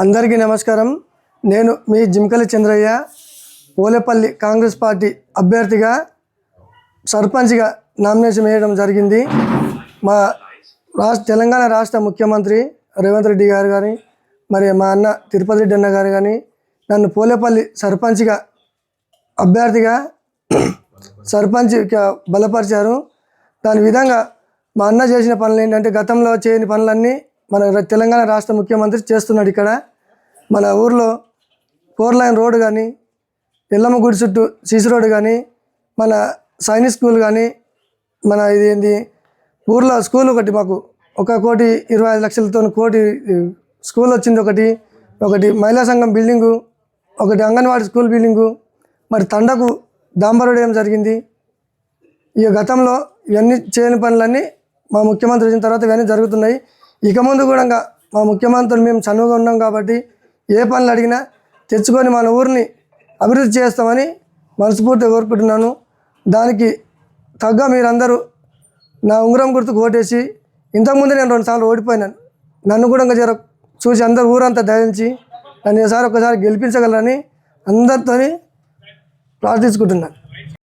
అందరికీ నమస్కారం. నేను మీ జింకల చంద్రయ్య. పోలేపల్లి కాంగ్రెస్ పార్టీ అభ్యర్థిగా సర్పంచ్గా నామినేషన్ వేయడం జరిగింది. మా తెలంగాణ రాష్ట్ర ముఖ్యమంత్రి రేవంత్ రెడ్డి గారు కానీ, మరి మా అన్న తిరుపతి రెడ్డి అన్న గారు కానీ నన్ను పోలేపల్లి సర్పంచ్గా అభ్యర్థిగా సర్పంచ్గా బలపరిచారు. దాని విధంగా మా అన్న చేసిన పనులు ఏంటంటే, గతంలో చేయని పనులన్నీ మన తెలంగాణ రాష్ట్ర ముఖ్యమంత్రి చేస్తున్నాడు. ఇక్కడ మన ఊర్లో 4 లైన్ రోడ్డు కానీ, ఎల్లమ్మ గుడి చుట్టూ సీసీ రోడ్డు కానీ, మన సైనిక్ స్కూల్ కానీ, మన ఇది ఏంది ఊర్లో స్కూల్ ఒకటి మాకు 1,25,00,000తో కోటి స్కూల్ వచ్చింది. ఒకటి మహిళా సంఘం బిల్డింగు, ఒకటి అంగన్వాడీ స్కూల్ బిల్డింగు, మరి తండకు డాంబరోడ్ ఏం జరిగింది. ఇక గతంలో ఇవన్నీ చేయని పనులన్నీ మా ముఖ్యమంత్రి వచ్చిన తర్వాత ఇవన్నీ జరుగుతున్నాయి. ఇక ముందు కూడా మా ముఖ్యమంత్రులు మేము చనువుగా ఉన్నాం కాబట్టి ఏ పనులు అడిగినా తెచ్చుకొని మన ఊరిని అభివృద్ధి చేస్తామని మనస్ఫూర్తిగా కోరుకుంటున్నాను. దానికి తగ్గ మీరందరూ నా ఉంగరం గుర్తుకు ఓటేసి, ఇంతకుముందు నేను 2 సార్లు ఓడిపోయినాను, నన్ను కూడా జర చూసి అందరు ఊరంతా దయించి నన్ను ఒకసారి గెలిపించగలరని అందరితో ప్రార్థించుకుంటున్నాను.